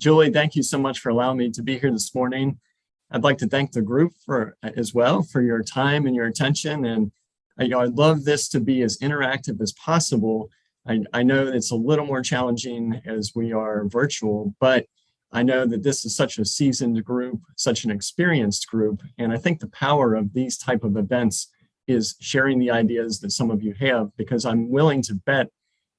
Julie, thank you so much for allowing me to be here this morning. I'd like to thank the group as well for your time and your attention. And I'd love this to be as interactive as possible. I know it's a little more challenging as we are virtual, but I know that this is such a seasoned group, such an experienced group. And I think the power of these type of events is sharing the ideas that some of you have, because I'm willing to bet,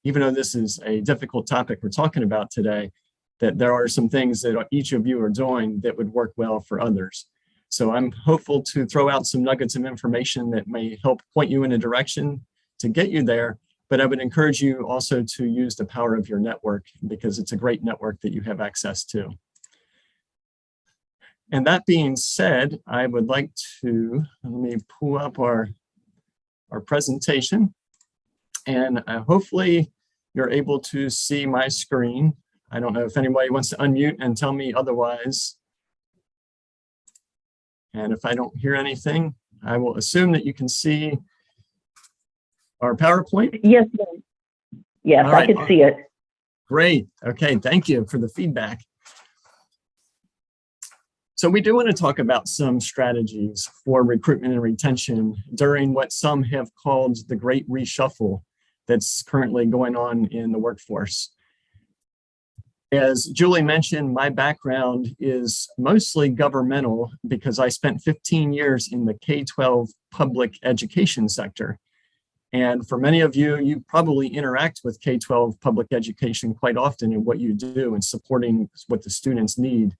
even though this is a difficult topic we're talking about today, that there are some things that each of you are doing that would work well for others. So I'm hopeful to throw out some nuggets of information that may help point you in a direction to get you there. But I would encourage you also to use the power of your network, because it's a great network that you have access to. And that being said, I would like to, let me pull up our presentation. And hopefully you're able to see my screen. I don't know if anybody wants to unmute and tell me otherwise. And if I don't hear anything, I will assume that you can see our PowerPoint. Yes, ma'am. Yes, I can see it. Great. Okay, thank you for the feedback. So we do want to talk about some strategies for recruitment and retention during what some have called the Great Reshuffle that's currently going on in the workforce. As Julie mentioned, my background is mostly governmental because I spent 15 years in the K-12 public education sector. And for many of you, you probably interact with K-12 public education quite often in what you do and supporting what the students need.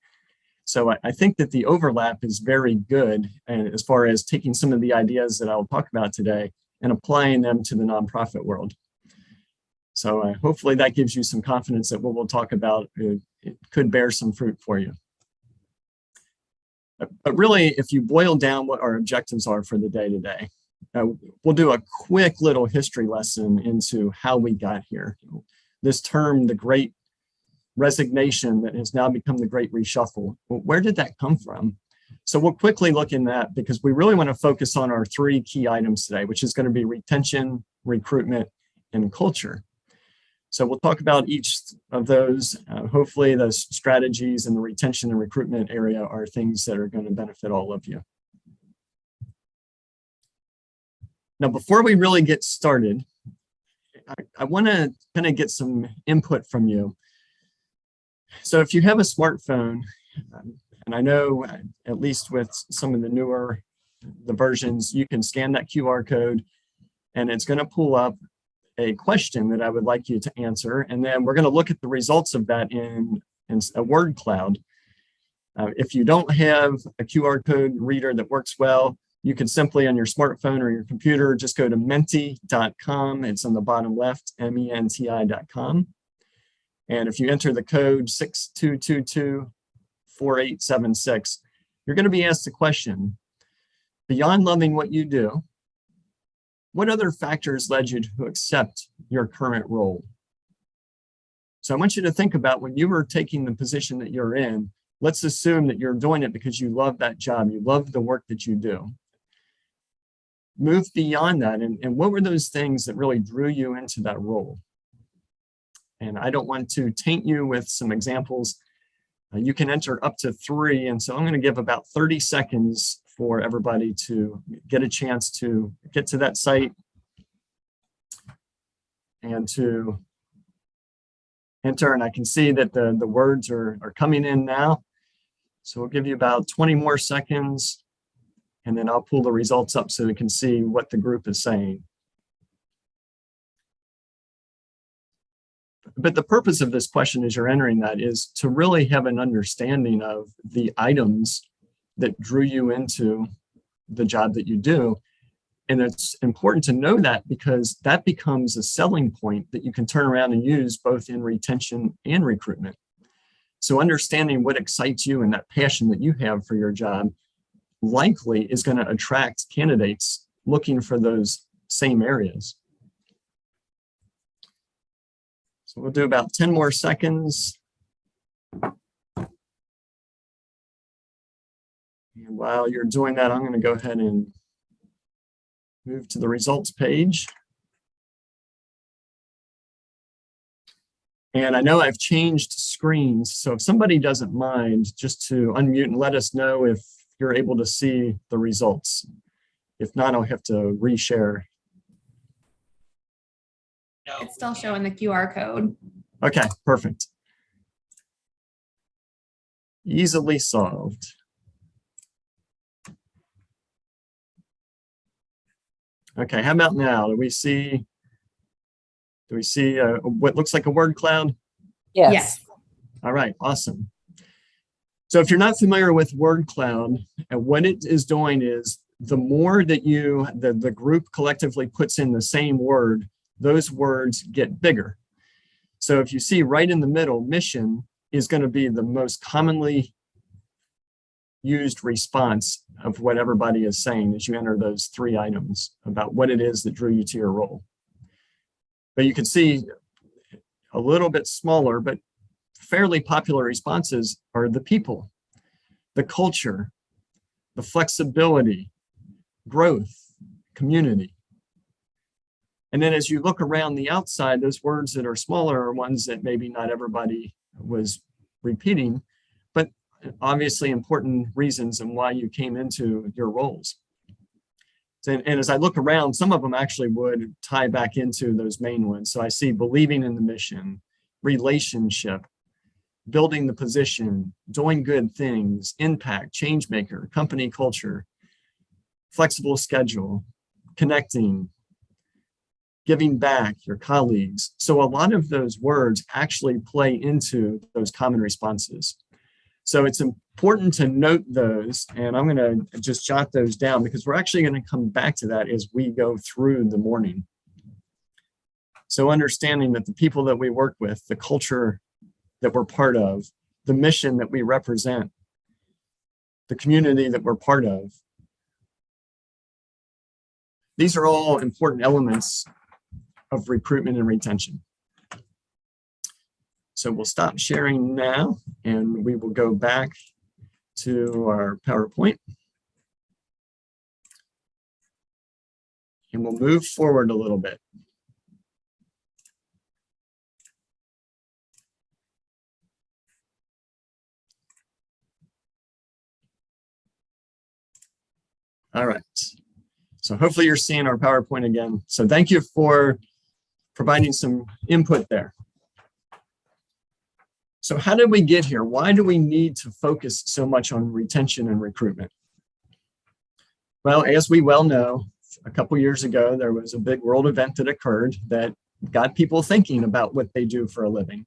So I think that the overlap is very good, and as far as taking some of the ideas that I'll talk about today and applying them to the nonprofit world. So hopefully that gives you some confidence that what we'll talk about, it could bear some fruit for you. But really, if you boil down what our objectives are for the day today, we'll do a quick little history lesson into how we got here. This term, the Great Resignation, that has now become the Great Reshuffle, well, where did that come from? So we'll quickly look in that, because we really want to focus on our three key items today, which is going to be retention, recruitment, and culture. So we'll talk about each of those. Hopefully those strategies in the retention and recruitment area are things that are going to benefit all of you. Now, before we really get started, I want to kind of get some input from you. So if you have a smartphone, and I know at least with some of the versions, you can scan that QR code and it's going to pull up a question that I would like you to answer. And then we're going to look at the results of that in a word cloud. If you don't have a QR code reader that works well, you can simply on your smartphone or your computer, just go to menti.com. It's on the bottom left, menti.com. And if you enter the code 6222-4876, you're going to be asked a question. Beyond loving what you do, what other factors led you to accept your current role? So I want you to think about when you were taking the position that you're in, let's assume that you're doing it because you love that job, you love the work that you do. Move beyond that, and what were those things that really drew you into that role? And I don't want to taint you with some examples. You can enter up to 3, and so I'm going to give about 30 seconds for everybody to get a chance to get to that site and to enter. And I can see that the words are coming in now. So we'll give you about 20 more seconds, and then I'll pull the results up so we can see what the group is saying. But the purpose of this question as you're entering that is to really have an understanding of the items that drew you into the job that you do. And it's important to know that, because that becomes a selling point that you can turn around and use both in retention and recruitment. So understanding what excites you and that passion that you have for your job likely is going to attract candidates looking for those same areas. So we'll do about 10 more seconds. And while you're doing that, I'm going to go ahead and move to the results page. And I know I've changed screens, so if somebody doesn't mind, just to unmute and let us know if you're able to see the results. If not, I'll have to reshare. It's still showing the QR code. Okay, perfect. Easily solved. Okay, how about now? Do we see what looks like a word cloud? Yes. All right, awesome. So if you're not familiar with word cloud, what it is doing is the more that the group collectively puts in the same word, those words get bigger. So if you see right in the middle, mission is going to be the most commonly used response of what everybody is saying as you enter those 3 items about what it is that drew you to your role. But you can see a little bit smaller, but fairly popular responses are the people, the culture, the flexibility, growth, community. And then as you look around the outside, those words that are smaller are ones that maybe not everybody was repeating, but obviously important reasons and why you came into your roles. And as I look around, some of them actually would tie back into those main ones. So I see believing in the mission, relationship, building the position, doing good things, impact, change maker, company culture, flexible schedule, connecting, giving back, your colleagues. So a lot of those words actually play into those common responses. So it's important to note those, and I'm going to just jot those down because we're actually going to come back to that as we go through the morning. So understanding that the people that we work with, the culture that we're part of, the mission that we represent, the community that we're part of, these are all important elements of recruitment and retention. So we'll stop sharing now and we will go back to our PowerPoint. And we'll move forward a little bit. All right. So hopefully you're seeing our PowerPoint again. So thank you for providing some input there. So how did we get here? Why do we need to focus so much on retention and recruitment? Well, as we well know, a couple years ago, there was a big world event that occurred that got people thinking about what they do for a living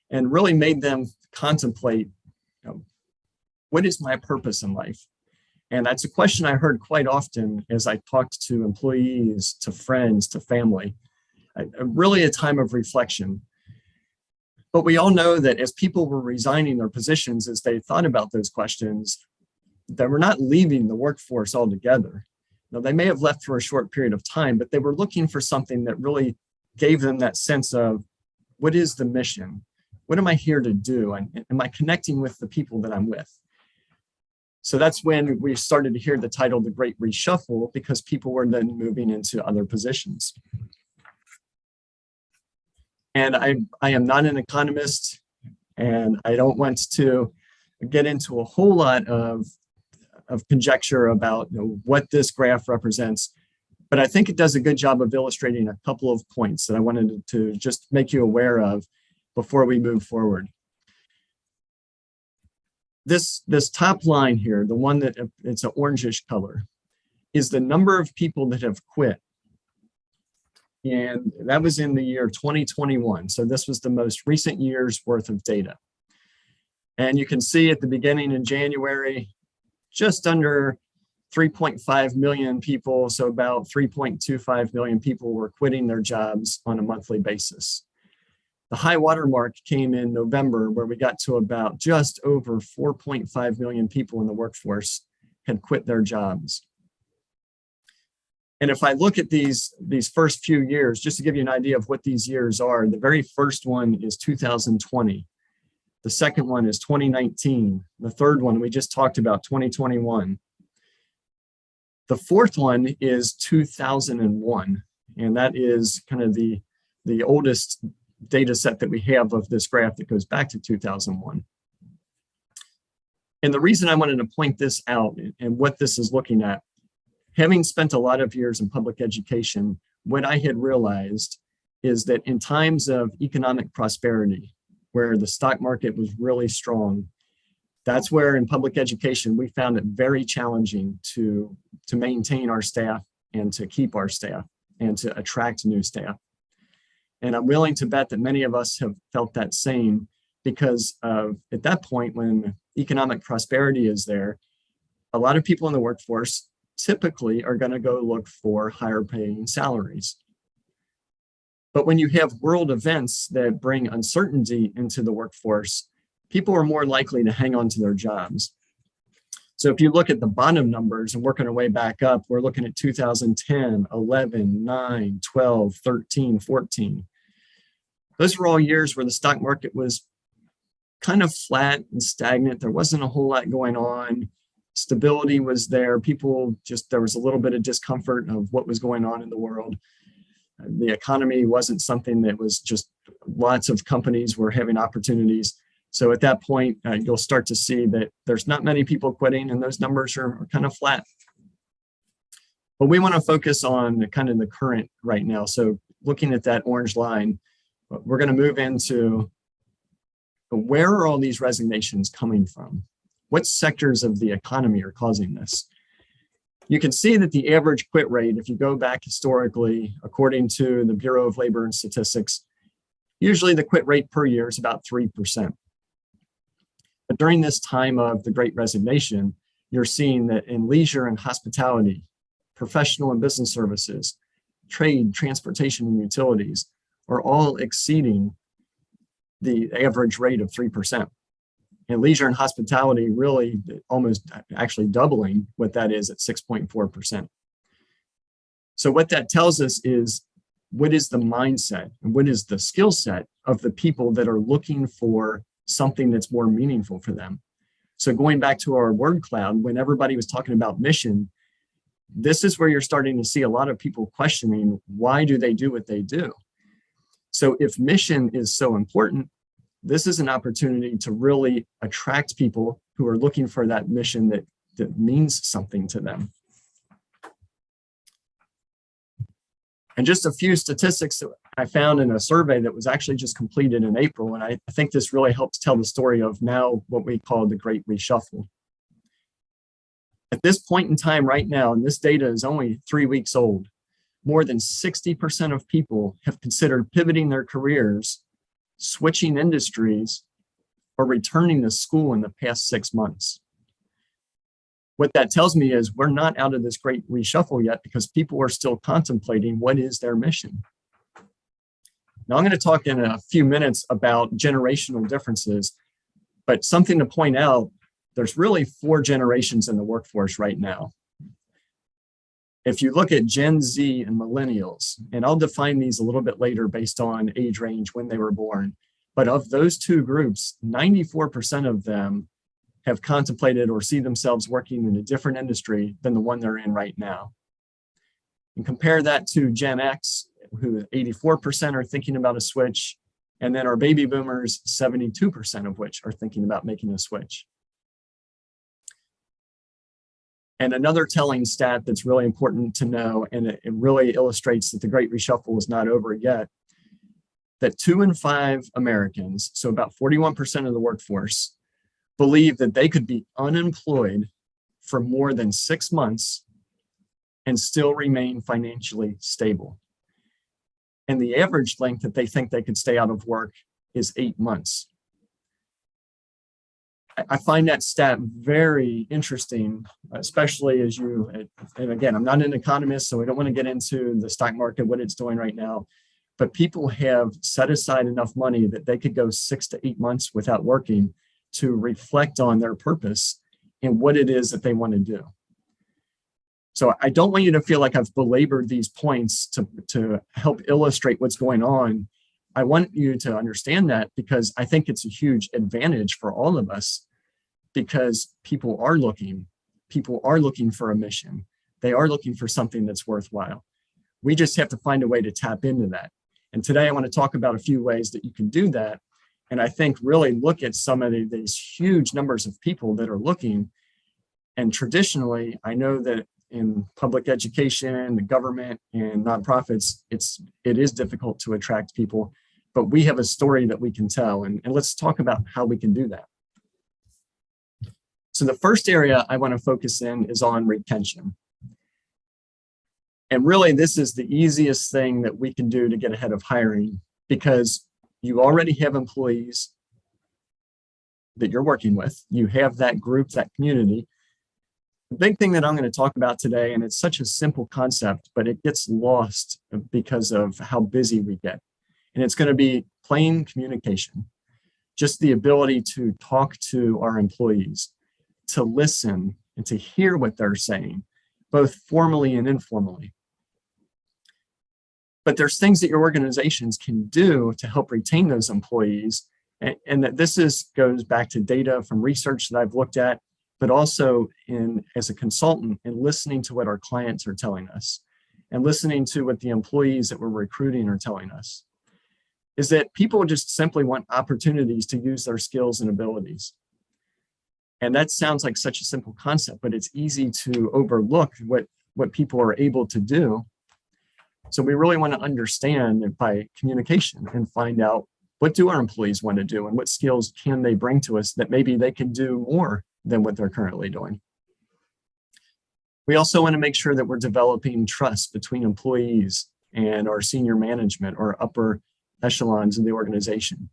and really made them contemplate, what is my purpose in life? And that's a question I heard quite often as I talked to employees, to friends, to family. Really a time of reflection. But we all know that as people were resigning their positions, as they thought about those questions, they were not leaving the workforce altogether. Now, they may have left for a short period of time, but they were looking for something that really gave them that sense of, what is the mission? What am I here to do? And am I connecting with the people that I'm with? So that's when we started to hear the title, The Great Reshuffle, because people were then moving into other positions. And I am not an economist, and I don't want to get into a whole lot of conjecture about what this graph represents, but I think it does a good job of illustrating a couple of points that I wanted to just make you aware of before we move forward. This top line here, the one that it's an orangish color, is the number of people that have quit. And that was in the year 2021. So this was the most recent year's worth of data. And you can see at the beginning in January, just under 3.5 million people, so about 3.25 million people were quitting their jobs on a monthly basis. The high water mark came in November, where we got to about just over 4.5 million people in the workforce had quit their jobs. And if I look at these first few years, just to give you an idea of what these years are, the very first one is 2020. The second one is 2019. The third one, we just talked about, 2021. The fourth one is 2001. And that is kind of the oldest data set that we have of this graph that goes back to 2001. And the reason I wanted to point this out and what this is looking at, having spent a lot of years in public education, what I had realized is that in times of economic prosperity, where the stock market was really strong, that's where in public education, we found it very challenging to maintain our staff and to keep our staff and to attract new staff. And I'm willing to bet that many of us have felt that same because at that point, when economic prosperity is there, a lot of people in the workforce typically are going to go look for higher paying salaries. But when you have world events that bring uncertainty into the workforce, people are more likely to hang on to their jobs. So if you look at the bottom numbers and working our way back up, we're looking at 2010, 11, 9, 12, 13, 14. Those were all years where the stock market was kind of flat and stagnant. There wasn't a whole lot going on. Stability was there. There was a little bit of discomfort of what was going on in the world. The economy wasn't something that was just lots of companies were having opportunities. So at that point, you'll start to see that there's not many people quitting and those numbers are kind of flat. But we want to focus on kind of the current right now. So looking at that orange line, we're going to move into where are all these resignations coming from? What sectors of the economy are causing this? You can see that the average quit rate, if you go back historically, according to the Bureau of Labor and Statistics, usually the quit rate per year is about 3%. But during this time of the Great Resignation, you're seeing that in leisure and hospitality, professional and business services, trade, transportation, and utilities are all exceeding the average rate of 3%. And leisure and hospitality really almost actually doubling what that is at 6.4%. So what that tells us is what is the mindset and what is the skill set of the people that are looking for something that's more meaningful for them. So going back to our word cloud, when everybody was talking about mission, this is where you're starting to see a lot of people questioning, why do they do what they do? So if mission is so important, this is an opportunity to really attract people who are looking for that mission that means something to them. And just a few statistics that I found in a survey that was actually just completed in April. And I think this really helps tell the story of now what we call the Great Reshuffle. At this point in time right now, and this data is only 3 weeks old, more than 60% of people have considered pivoting their careers, switching industries, or returning to school in the past 6 months. What that tells me is we're not out of this great reshuffle yet because people are still contemplating what is their mission. Now I'm going to talk in a few minutes about generational differences, but something to point out, there's really 4 generations in the workforce right now. If you look at Gen Z and Millennials, and I'll define these a little bit later based on age range when they were born, but of those 2 groups, 94% of them have contemplated or see themselves working in a different industry than the one they're in right now. And compare that to Gen X, who 84% are thinking about a switch, and then our baby boomers, 72% of which are thinking about making a switch. And another telling stat that's really important to know, and it really illustrates that the Great Reshuffle is not over yet, that 2 in 5 Americans, so about 41% of the workforce, believe that they could be unemployed for more than 6 months and still remain financially stable. And the average length that they think they could stay out of work is 8 months. I find that stat very interesting, especially as and again, I'm not an economist, so I don't want to get into the stock market, what it's doing right now, but people have set aside enough money that they could go 6 to 8 months without working to reflect on their purpose and what it is that they want to do. So I don't want you to feel like I've belabored these points to help illustrate what's going on. I want you to understand that because I think it's a huge advantage for all of us because people are looking for a mission. They are looking for something that's worthwhile. We just have to find a way to tap into that. And today I want to talk about a few ways that you can do that. And I think really look at some of these huge numbers of people that are looking. And traditionally, I know that in public education, the government, and nonprofits, it is difficult to attract people, but we have a story that we can tell. And let's talk about how we can do that. So the first area I want to focus in is on retention. And really, this is the easiest thing that we can do to get ahead of hiring, because you already have employees that you're working with. You have that group, that community. The big thing that I'm going to talk about today, and it's such a simple concept, but it gets lost because of how busy we get. And it's going to be plain communication, just the ability to talk to our employees, to listen and to hear what they're saying, both formally and informally. But there's things that your organizations can do to help retain those employees. And that goes back to data from research that I've looked at, but also as a consultant and listening to what our clients are telling us and listening to what the employees that we're recruiting are telling us, is that people just simply want opportunities to use their skills and abilities. And that sounds like such a simple concept, but it's easy to overlook what people are able to do. So we really want to understand it by communication and find out, what do our employees want to do and what skills can they bring to us that maybe they can do more than what they're currently doing. We also want to make sure that we're developing trust between employees and our senior management or upper echelons in the organization.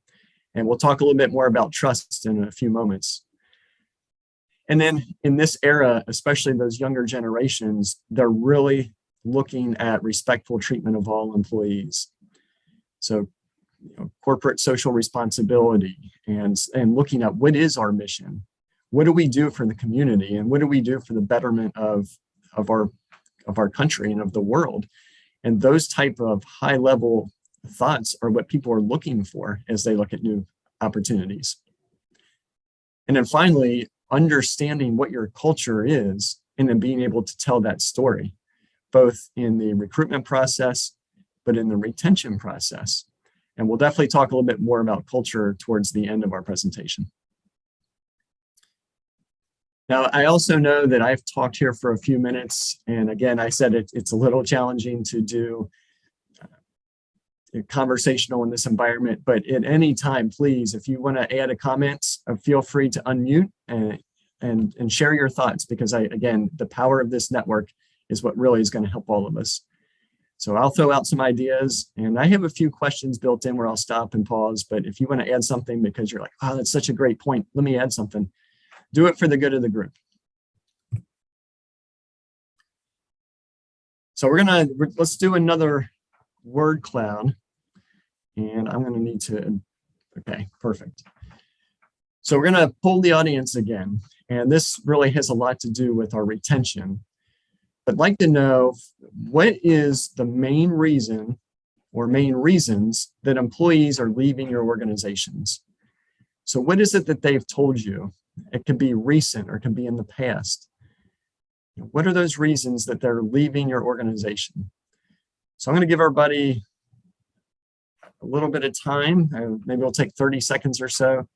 And we'll talk a little bit more about trust in a few moments. And then in this era, especially those younger generations, they're really looking at respectful treatment of all employees. So, corporate social responsibility and looking at what is our mission? What do we do for the community? And what do we do for the betterment of our country and of the world? And those type of high level thoughts are what people are looking for as they look at new opportunities. And then finally, understanding what your culture is and then being able to tell that story, both in the recruitment process, but in the retention process. And we'll definitely talk a little bit more about culture towards the end of our presentation. Now, I also know that I've talked here for a few minutes. And again, I said it's a little challenging to do conversational in this environment, but at any time, please, if you want to add a comment, feel free to unmute and share your thoughts, because again, the power of this network is what really is going to help all of us. So I'll throw out some ideas, and I have a few questions built in where I'll stop and pause, but if you want to add something because you're like, oh, that's such a great point, let me add something, do it for the good of the group. So let's do another word cloud, and I'm going to need to, okay, perfect. So we're going to poll the audience again, and this really has a lot to do with our retention. I'd like to know, what is the main reason or main reasons that employees are leaving your organizations? So what is it that they've told you? It could be recent or it could be in the past. What are those reasons that they're leaving your organization? So I'm going to give everybody a little bit of time. Maybe we'll take 30 seconds or so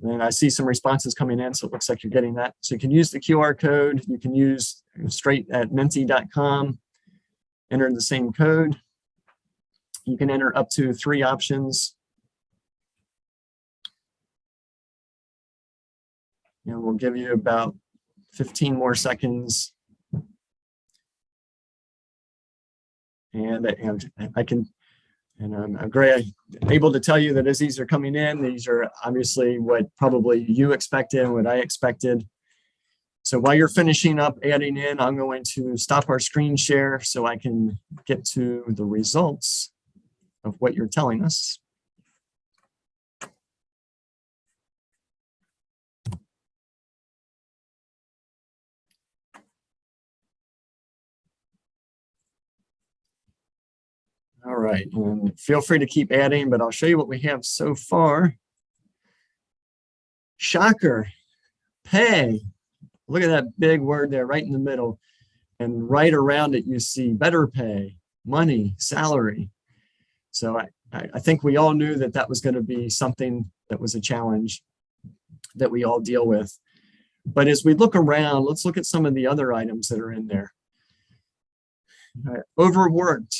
and I see some responses coming in, so it looks like you're getting that. So you can use the QR code. You can use straight at menti.com, enter the same code. You can enter up to 3 options. And we'll give you about 15 more seconds. And I'm able to tell you that as these are coming in, these are obviously what probably you expected and what I expected. So while you're finishing up adding in, I'm going to stop our screen share so I can get to the results of what you're telling us. All right, and feel free to keep adding, but I'll show you what we have so far. Shocker, pay. Look at that big word there right in the middle. And right around it, you see better pay, money, salary. So I think we all knew that that was going to be something that was a challenge that we all deal with. But as we look around, let's look at some of the other items that are in there. Overworked,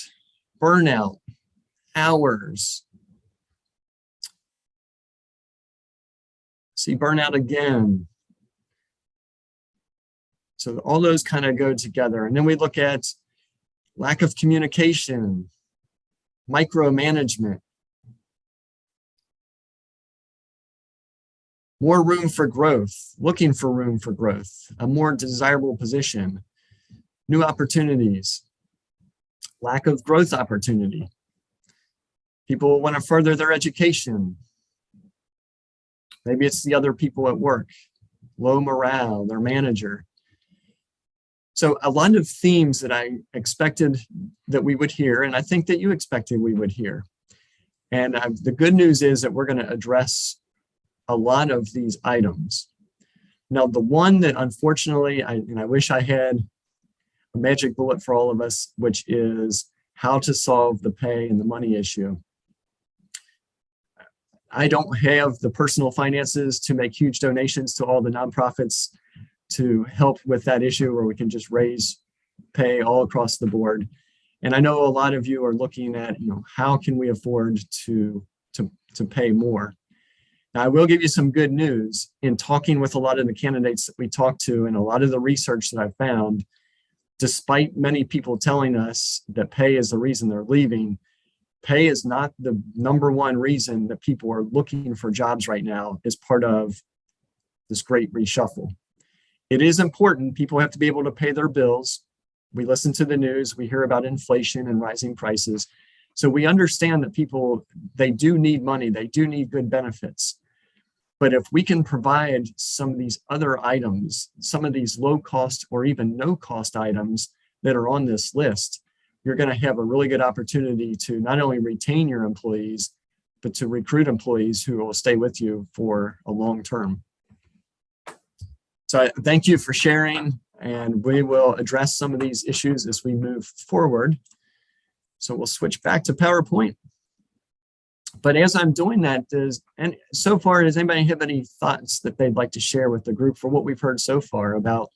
burnout, hours. See burnout again. So all those kind of go together. And then we look at lack of communication, micromanagement, more room for growth, looking for room for growth, a more desirable position, new opportunities, lack of growth opportunity. People want to further their education. Maybe it's the other people at work, low morale, their manager. So a lot of themes that I expected that we would hear, and I think that you expected we would hear. And the good news is that we're going to address a lot of these items. Now, the one that unfortunately, I wish I had a magic bullet for all of us, which is how to solve the pay and the money issue. I don't have the personal finances to make huge donations to all the nonprofits to help with that issue where we can just raise pay all across the board. And I know a lot of you are looking at, how can we afford to pay more? Now, I will give you some good news. In talking with a lot of the candidates that we talked to and a lot of the research that I found, despite many people telling us that pay is the reason they're leaving, pay is not the number one reason that people are looking for jobs right now as part of this great reshuffle. It is important. People have to be able to pay their bills. We listen to the news. We hear about inflation and rising prices. So we understand that people, they do need money. They do need good benefits. But if we can provide some of these other items, some of these low cost or even no cost items that are on this list, you're going to have a really good opportunity to not only retain your employees, but to recruit employees who will stay with you for a long term. So thank you for sharing, and we will address some of these issues as we move forward. So we'll switch back to PowerPoint. But as I'm doing that, does anybody have any thoughts that they'd like to share with the group for what we've heard so far about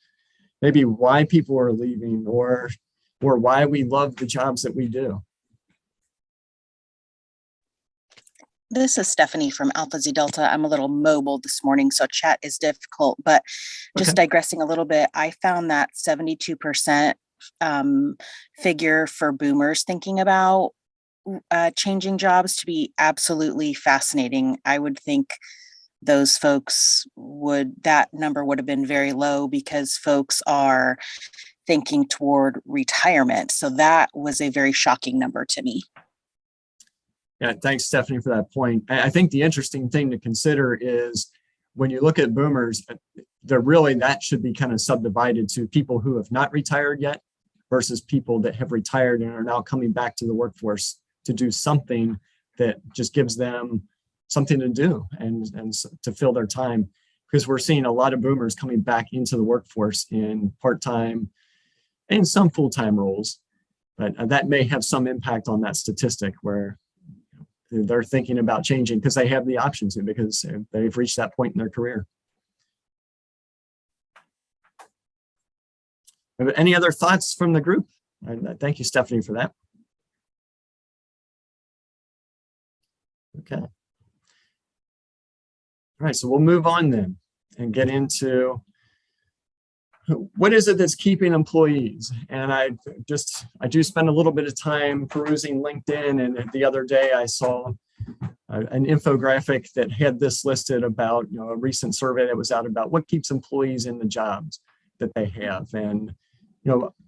maybe why people are leaving or why we love the jobs that we do? This is Stephanie from Alpha Zeta Delta. I'm a little mobile this morning, so chat is difficult, but just digressing a little bit, I found that 72% figure for boomers thinking about changing jobs to be absolutely fascinating. I would think those folks that number would have been very low because folks are thinking toward retirement. So that was a very shocking number to me. Yeah, thanks, Stephanie, for that point. I think the interesting thing to consider is when you look at boomers, that should be kind of subdivided to people who have not retired yet versus people that have retired and are now coming back to the workforce to do something that just gives them something to do and to fill their time. Because we're seeing a lot of boomers coming back into the workforce in part-time and some full-time roles, but that may have some impact on that statistic where they're thinking about changing because they have the option to, because they've reached that point in their career. Any other thoughts from the group? Thank you, Stephanie, for that. Okay. All right, so we'll move on then and get into what is it that's keeping employees. And I do spend a little bit of time perusing LinkedIn, and the other day I saw an infographic that had this listed about a recent survey that was out about what keeps employees in the jobs that they have. And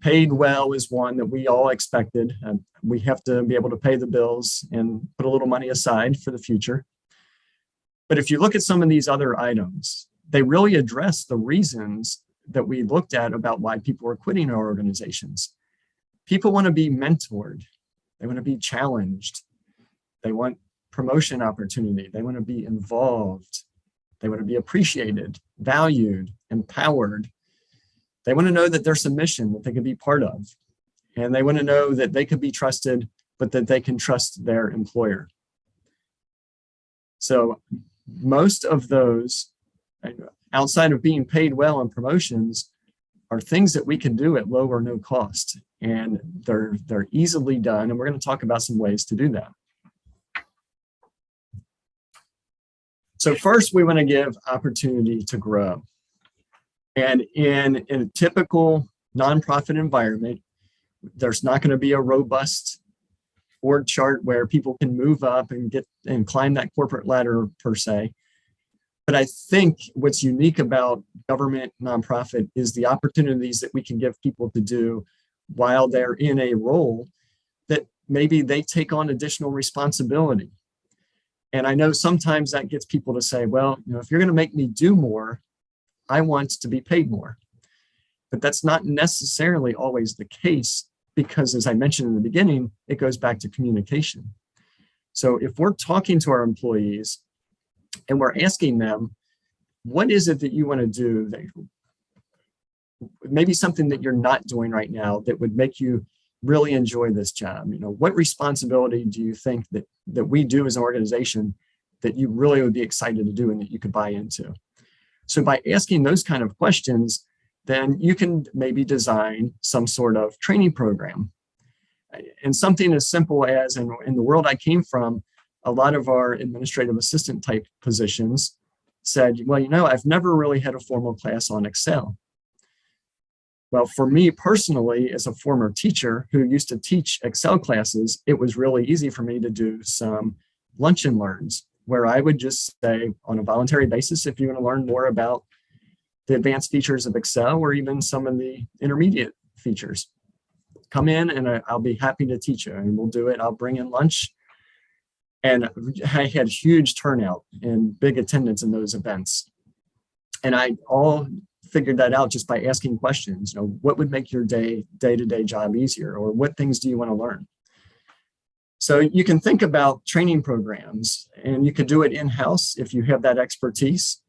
paid well is one that we all expected. We have to be able to pay the bills and put a little money aside for the future. But if you look at some of these other items, they really address the reasons that we looked at about why people are quitting our organizations. People want to be mentored. They want to be challenged. They want promotion opportunity. They want to be involved. They want to be appreciated, valued, empowered. They want to know that there's a mission that they can be part of. And they want to know that they could be trusted, but that they can trust their employer. So most of those, outside of being paid well and promotions, are things that we can do at low or no cost. And they're easily done. And we're going to talk about some ways to do that. So first, we want to give opportunity to grow. And in a typical nonprofit environment, there's not going to be a robust org chart where people can move up and get and climb that corporate ladder per se. But I think what's unique about government nonprofit is the opportunities that we can give people to do while they're in a role that maybe they take on additional responsibility. And I know sometimes that gets people to say, well, if you're going to make me do more, I want to be paid more. But that's not necessarily always the case because, as I mentioned in the beginning, it goes back to communication. So if we're talking to our employees and we're asking them, what is it that you want to do? Maybe something that you're not doing right now that would make you really enjoy this job. What responsibility do you think that we do as an organization that you really would be excited to do and that you could buy into? So by asking those kind of questions, then you can maybe design some sort of training program. And something as simple as, in the world I came from, a lot of our administrative assistant type positions said, well, I've never really had a formal class on Excel. Well, for me personally, as a former teacher who used to teach Excel classes, it was really easy for me to do some lunch and learns where I would just say on a voluntary basis, if you want to learn more about the advanced features of Excel or even some of the intermediate features, come in and I'll be happy to teach you and we'll do it. I'll bring in lunch. And I had huge turnout and big attendance in those events. And I all figured that out just by asking questions. What would make your day-to-day job easier, or what things do you want to learn? So you can think about training programs, and you could do it in-house if you have that expertise.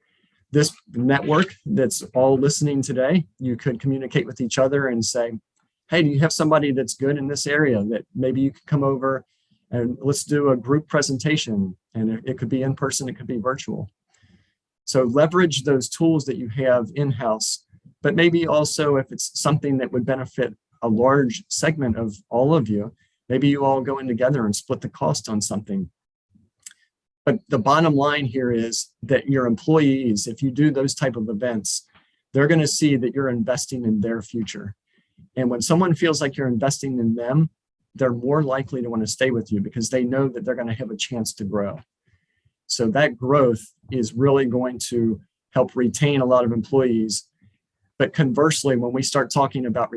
This network that's all listening today, you could communicate with each other and say, hey, do you have somebody that's good in this area that maybe you could come over and let's do a group presentation? And it could be in person, it could be virtual. So leverage those tools that you have in-house, but maybe also if it's something that would benefit a large segment of all of you, maybe you all go in together and split the cost on something. But the bottom line here is that your employees, if you do those type of events, they're going to see that you're investing in their future. And when someone feels like you're investing in them, they're more likely to want to stay with you because they know that they're going to have a chance to grow. So that growth is really going to help retain a lot of employees. But conversely, when we start talking about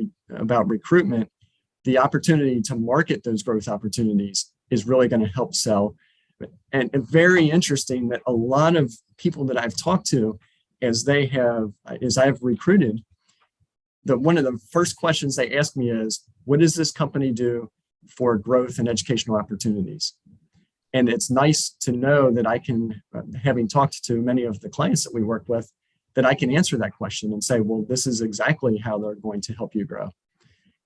recruitment, the opportunity to market those growth opportunities is really going to help sell. And very interesting that a lot of people that I've talked to, as I've recruited, one of the first questions they ask me is, what does this company do for growth and educational opportunities? And it's nice to know that I can, having talked to many of the clients that we work with, that I can answer that question and say, well, this is exactly how they're going to help you grow.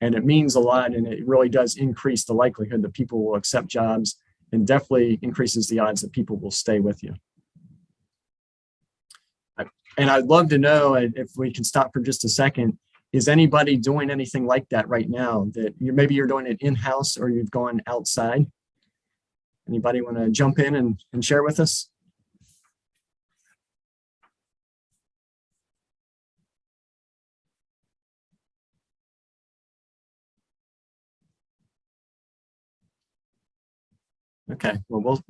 And it means a lot, and it really does increase the likelihood that people will accept jobs and definitely increases the odds that people will stay with you. And I'd love to know, if we can stop for just a second, is anybody doing anything like that right now? That maybe you're doing it in-house or you've gone outside? Anybody want to jump in and share with us? Okay, well,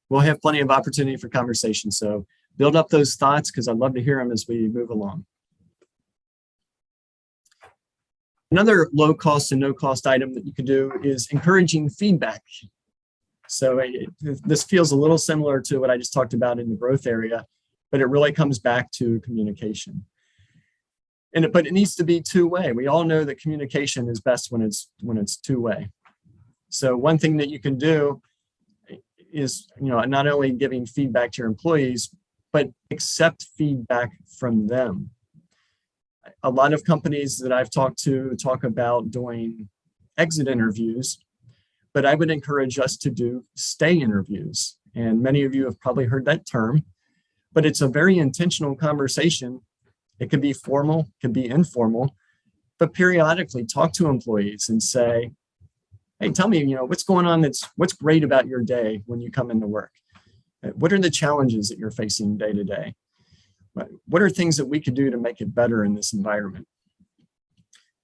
we'll have plenty of opportunity for conversation. So build up those thoughts because I'd love to hear them as we move along. Another low cost and no cost item that you can do is encouraging feedback. So this feels a little similar to what I just talked about in the growth area, but it really comes back to communication. But it needs to be two-way. We all know that communication is best when it's two-way. So one thing that you can do is, not only giving feedback to your employees, but accept feedback from them. A lot of companies that I've talked to talk about doing exit interviews, but I would encourage us to do stay interviews. And many of you have probably heard that term, but it's a very intentional conversation. It could be formal, it could be informal, but periodically talk to employees and say, hey, tell me, what's going on, what's great about your day when you come into work? What are the challenges that you're facing day to day? What are things that we could do to make it better in this environment?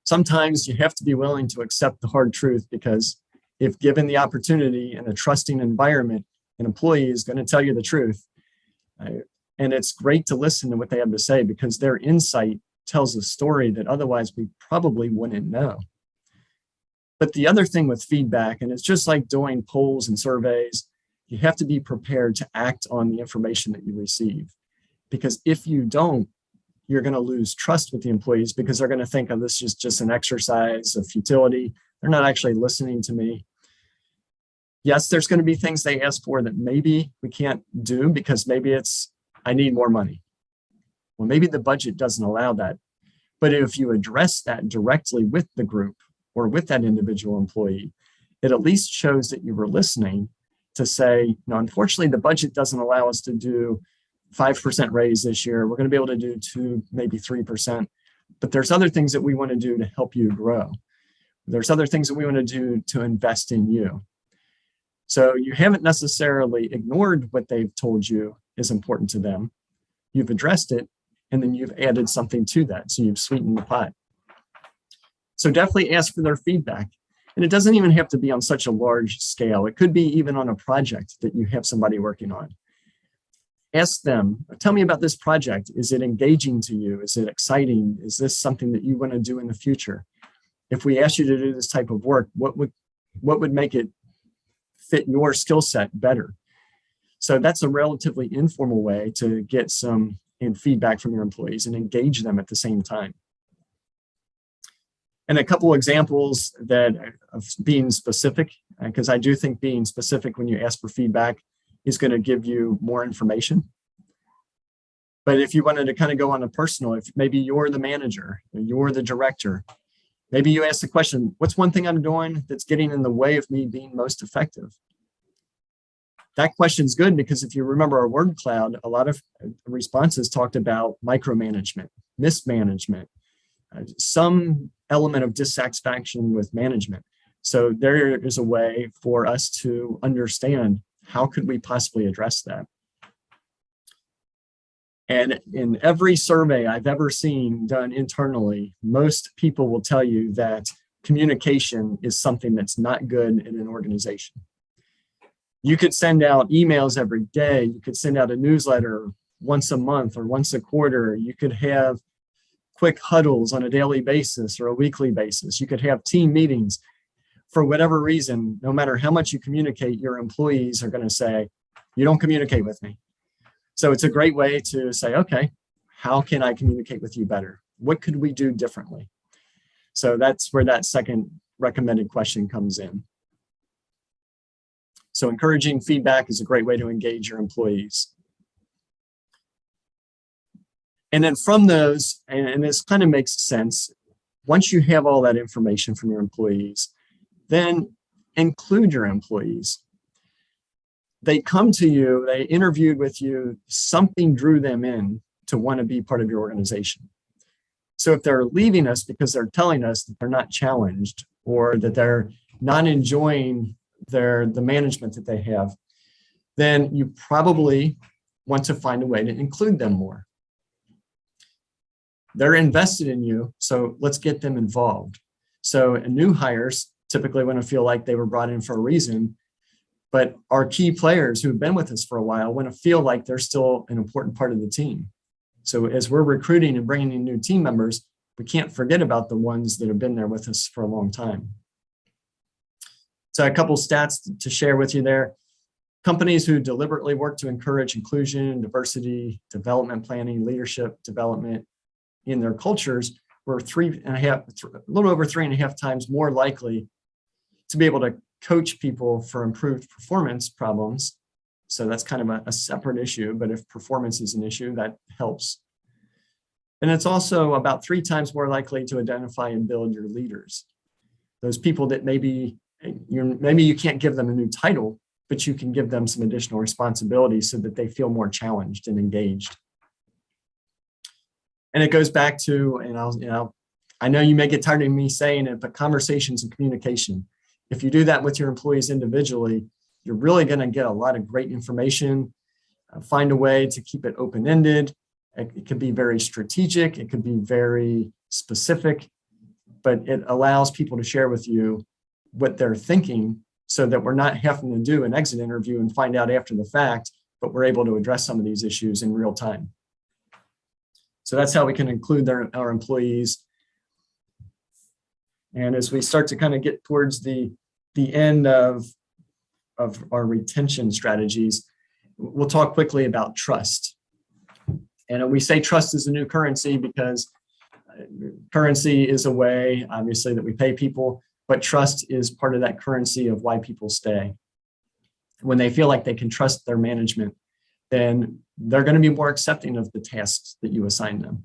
Sometimes you have to be willing to accept the hard truth, because if given the opportunity in a trusting environment, an employee is going to tell you the truth. And it's great to listen to what they have to say, because their insight tells a story that otherwise we probably wouldn't know. But the other thing with feedback, and it's just like doing polls and surveys, you have to be prepared to act on the information that you receive. Because if you don't, you're going to lose trust with the employees, because they're going to think, oh, this is just an exercise of futility. They're not actually listening to me. Yes, there's going to be things they ask for that maybe we can't do, because maybe it's, I need more money. Well, maybe the budget doesn't allow that. But if you address that directly with the group or with that individual employee, it at least shows that you were listening to say, no, unfortunately, the budget doesn't allow us to do 5% raise this year. We're going to be able to do 2, maybe 3%. But there's other things that we want to do to help you grow. There's other things that we want to do to invest in you. So you haven't necessarily ignored what they've told you is important to them. You've addressed it, and then you've added something to that. So you've sweetened the pot. So definitely ask for their feedback. And it doesn't even have to be on such a large scale. It could be even on a project that you have somebody working on. Ask them, tell me about this project. Is it engaging to you? Is it exciting? Is this something that you want to do in the future? If we ask you to do this type of work, what would make it fit your skill set better? So that's a relatively informal way to get some feedback from your employees and engage them at the same time. And a couple examples of being specific, because I do think being specific when you ask for feedback is going to give you more information. But if you wanted to kind of go on a personal, if maybe you're the manager, you're the director, maybe you ask the question, what's one thing I'm doing that's getting in the way of me being most effective? That question's good, because if you remember our word cloud, a lot of responses talked about micromanagement, mismanagement, some element of dissatisfaction with management. So there is a way for us to understand how could we possibly address that. And in every survey I've ever seen done internally, most people will tell you that communication is something that's not good in an organization. You could send out emails every day. You could send out a newsletter once a month or once a quarter. You could have quick huddles on a daily basis or a weekly basis. You could have team meetings. For whatever reason, no matter how much you communicate, your employees are going to say, you don't communicate with me. So it's a great way to say, okay, how can I communicate with you better? What could we do differently? So that's where that second recommended question comes in. So encouraging feedback is a great way to engage your employees. And then from those, and this kind of makes sense, once you have all that information from your employees, then include your employees. They come to you, they interviewed with you, something drew them in to want to be part of your organization. So if they're leaving us because they're telling us that they're not challenged or that they're not enjoying the management that they have, then you probably want to find a way to include them more. They're invested in you, so let's get them involved. So new hires typically want to feel like they were brought in for a reason, but our key players who've been with us for a while want to feel like they're still an important part of the team. So as we're recruiting and bringing in new team members, we can't forget about the ones that have been there with us for a long time. So a couple stats to share with you there. Companies who deliberately work to encourage inclusion, diversity, development planning, leadership development in their cultures were a little over 3.5 times more likely to be able to coach people for improved performance problems. So that's kind of a separate issue, but if performance is an issue, that helps. And it's also about 3 times more likely to identify and build your leaders. those people that maybe you can't give them a new title, but you can give them some additional responsibilities so that they feel more challenged and engaged. And it goes back to, and I know you may get tired of me saying it, but conversations and communication. If you do that with your employees individually, you're really going to get a lot of great information. Find a way to keep it open-ended. It could be very strategic. It could be very specific, but it allows people to share with you what they're thinking so that we're not having to do an exit interview and find out after the fact, but we're able to address some of these issues in real time. So that's how we can include our employees. And as we start to kind of get towards the end of our retention strategies, we'll talk quickly about trust. And we say trust is a new currency because currency is a way, obviously, that we pay people, but trust is part of that currency of why people stay. When they feel like they can trust their management, then they're going to be more accepting of the tasks that you assign them.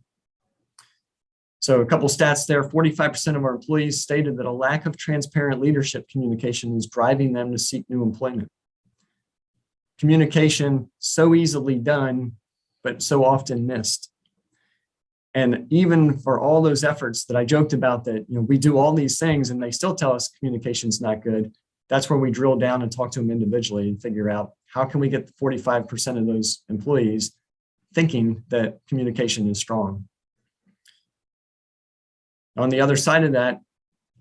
So a couple stats there, 45% of our employees stated that a lack of transparent leadership communication is driving them to seek new employment. Communication, so easily done, but so often missed. And even for all those efforts that I joked about that, we do all these things and they still tell us communication's not good, that's where we drill down and talk to them individually and figure out how can we get 45% of those employees thinking that communication is strong. On the other side of that,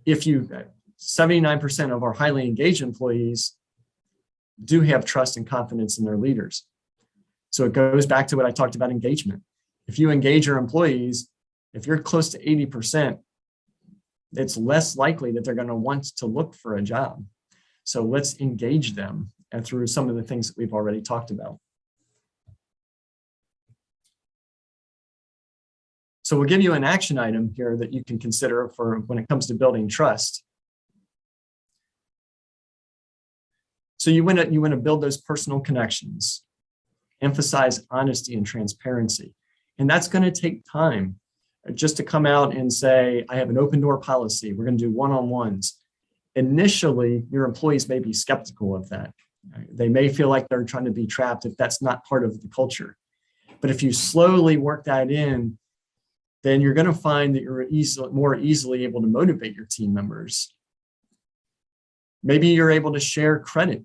79% of our highly engaged employees do have trust and confidence in their leaders. So it goes back to what I talked about engagement. If you engage your employees, if you're close to 80%, it's less likely that they're going to want to look for a job. So let's engage them and through some of the things that we've already talked about. So we'll give you an action item here that you can consider for when it comes to building trust. So you want to build those personal connections, emphasize honesty and transparency. And that's going to take time. Just to come out and say, I have an open door policy, we're going to do one-on-ones. Initially, your employees may be skeptical of that. They may feel like they're trying to be trapped if that's not part of the culture. But if you slowly work that in, then you're going to find that you're more easily able to motivate your team members. Maybe you're able to share credit.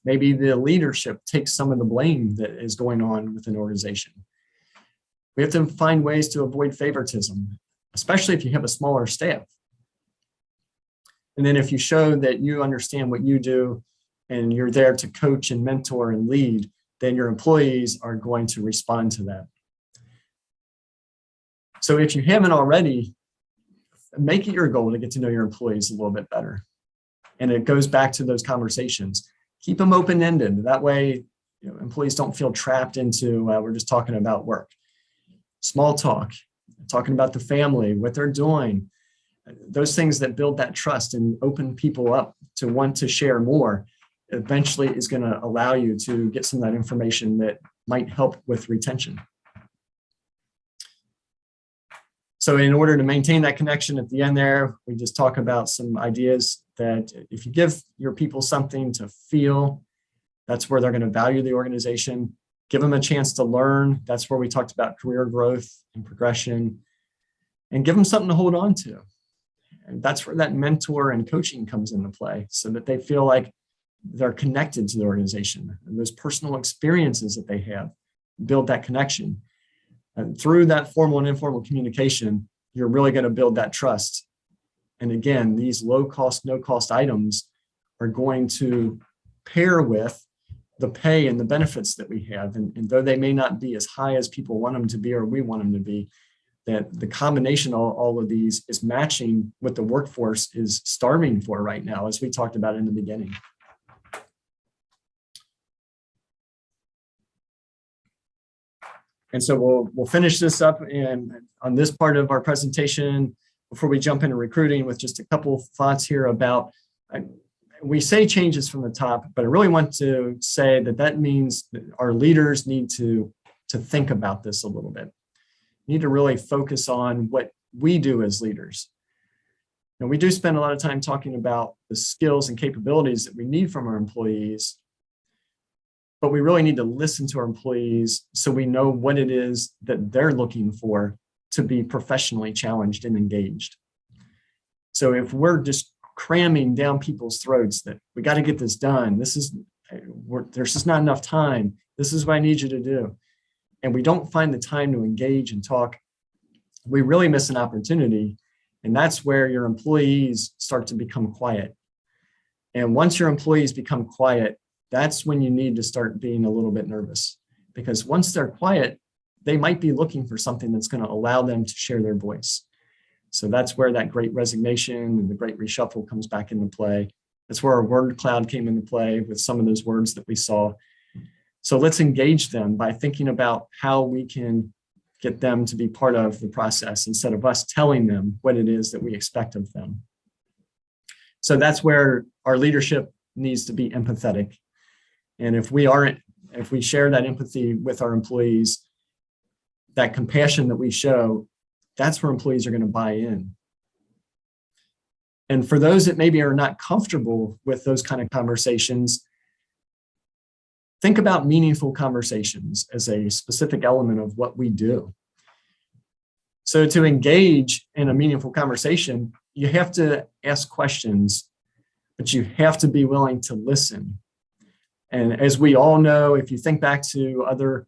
Maybe the leadership takes some of the blame that is going on with an organization. We have to find ways to avoid favoritism, especially if you have a smaller staff. And then if you show that you understand what you do and you're there to coach and mentor and lead, then your employees are going to respond to that. So if you haven't already, make it your goal to get to know your employees a little bit better. And it goes back to those conversations. Keep them open-ended. That way, employees don't feel trapped into, we're just talking about work. Small talk, talking about the family, what they're doing, those things that build that trust and open people up to want to share more, eventually is going to allow you to get some of that information that might help with retention. So in order to maintain that connection at the end there, we just talk about some ideas that if you give your people something to feel, that's where they're going to value the organization. Give them a chance to learn. That's where we talked about career growth and progression. And give them something to hold on to. And that's where that mentor and coaching comes into play so that they feel like they're connected to the organization. And those personal experiences that they have build that connection. And through that formal and informal communication, you're really going to build that trust. And again, these low cost, no cost items are going to pair with the pay and the benefits that we have. And though they may not be as high as people want them to be or we want them to be, that the combination of all of these is matching what the workforce is starving for right now, as we talked about in the beginning. And so we'll finish this up and on this part of our presentation before we jump into recruiting with just a couple thoughts here about, we say changes from the top, but I really want to say that means that our leaders need to think about this a little bit. Need to really focus on what we do as leaders. Now, we do spend a lot of time talking about the skills and capabilities that we need from our employees, but we really need to listen to our employees so we know what it is that they're looking for to be professionally challenged and engaged. So if we're just cramming down people's throats that we got to get this done, there's just not enough time, this is what I need you to do, and we don't find the time to engage and talk, we really miss an opportunity. And that's where your employees start to become quiet. And once your employees become quiet, that's when you need to start being a little bit nervous, because once they're quiet, they might be looking for something that's going to allow them to share their voice. So that's where that Great Resignation and the Great Reshuffle comes back into play. That's where our word cloud came into play with some of those words that we saw. So let's engage them by thinking about how we can get them to be part of the process instead of us telling them what it is that we expect of them. So that's where our leadership needs to be empathetic. And if we share that empathy with our employees, that compassion that we show, that's where employees are going to buy in. And for those that maybe are not comfortable with those kind of conversations, think about meaningful conversations as a specific element of what we do. So to engage in a meaningful conversation, you have to ask questions, but you have to be willing to listen. And as we all know, if you think back to other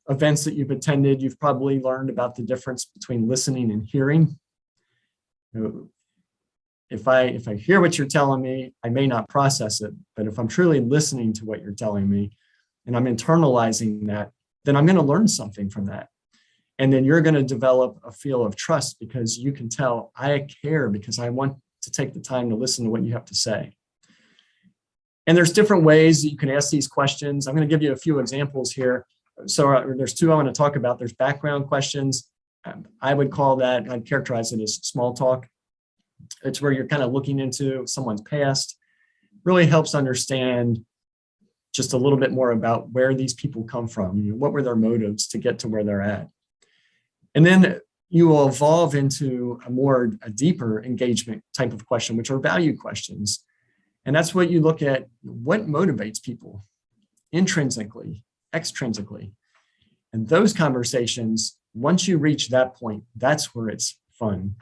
events that you've attended, you've probably learned about the difference between listening and hearing. If I hear what you're telling me, I may not process it, but if I'm truly listening to what you're telling me and I'm internalizing that, then I'm going to learn something from that. And then you're going to develop a feel of trust because you can tell I care because I want to take the time to listen to what you have to say. And there's different ways that you can ask these questions. I'm going to give you a few examples here. So there's two I want to talk about. There's background questions. I would call that, I'd characterize it as small talk. It's where you're kind of looking into someone's past. Really helps understand just a little bit more about where these people come from. What were their motives to get to where they're at? And then you will evolve into a deeper engagement type of question, which are value questions. And that's what you look at, what motivates people intrinsically, extrinsically. And those conversations, once you reach that point, that's where it's fun,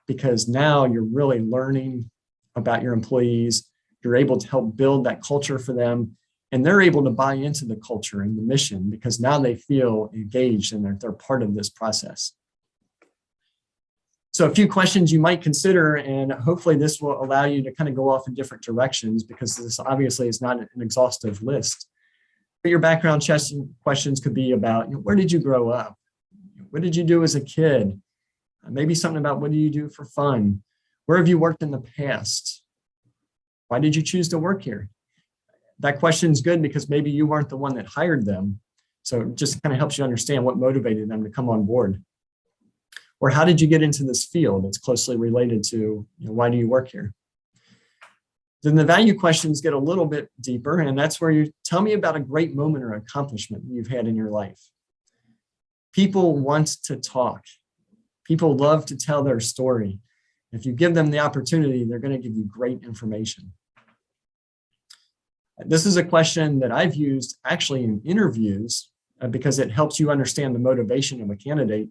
because now you're really learning about your employees. You're able to help build that culture for them, and they're able to buy into the culture and the mission because now they feel engaged and they're part of this process. So a few questions you might consider, and hopefully this will allow you to kind of go off in different directions because this obviously is not an exhaustive list. But your background questions could be about, where did you grow up? What did you do as a kid? Maybe something about what do you do for fun? Where have you worked in the past? Why did you choose to work here? That question is good because maybe you weren't the one that hired them. So it just kind of helps you understand what motivated them to come on board. Or how did you get into this field? It's closely related to, why do you work here? Then the value questions get a little bit deeper, and that's where you tell me about a great moment or accomplishment you've had in your life. People want to talk. People love to tell their story. If you give them the opportunity, they're going to give you great information. This is a question that I've used actually in interviews because it helps you understand the motivation of a candidate,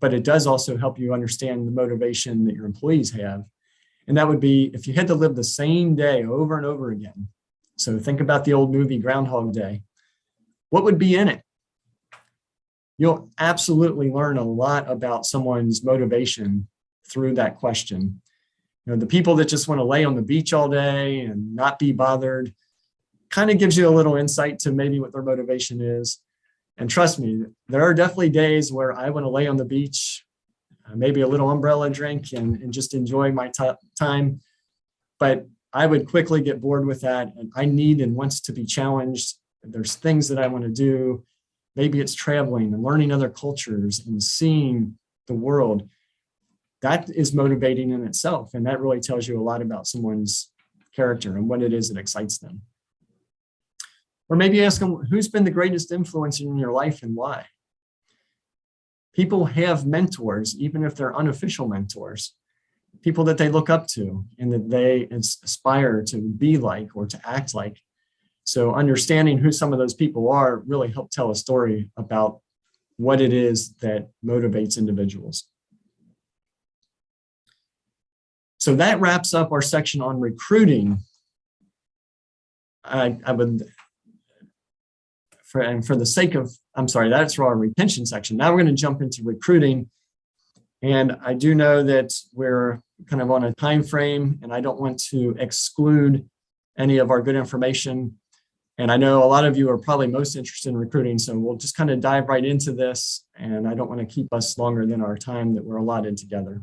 but it does also help you understand the motivation that your employees have. And that would be if you had to live the same day over and over again. So think about the old movie Groundhog Day. What would be in it? You'll absolutely learn a lot about someone's motivation through that question. The people that just want to lay on the beach all day and not be bothered kind of gives you a little insight to maybe what their motivation is. And trust me, there are definitely days where I want to lay on the beach, maybe a little umbrella drink and just enjoy my time. But I would quickly get bored with that. And I need and wants to be challenged. There's things that I want to do. Maybe it's traveling and learning other cultures and seeing the world. That is motivating in itself. And that really tells you a lot about someone's character and what it is that excites them. Or maybe ask them, who's been the greatest influence in your life and why? People have mentors, even if they're unofficial mentors. people that they look up to and that they aspire to be like or to act like. So understanding who some of those people are really help tell a story about what it is that motivates individuals. So that wraps up our section on recruiting. I would, for the sake of, I'm sorry, that's for our retention section. Now we're going to jump into recruiting. And I do know that we're kind of on a time frame, and I don't want to exclude any of our good information. And I know a lot of you are probably most interested in recruiting, so we'll just kind of dive right into this. And I don't want to keep us longer than our time that we're allotted together.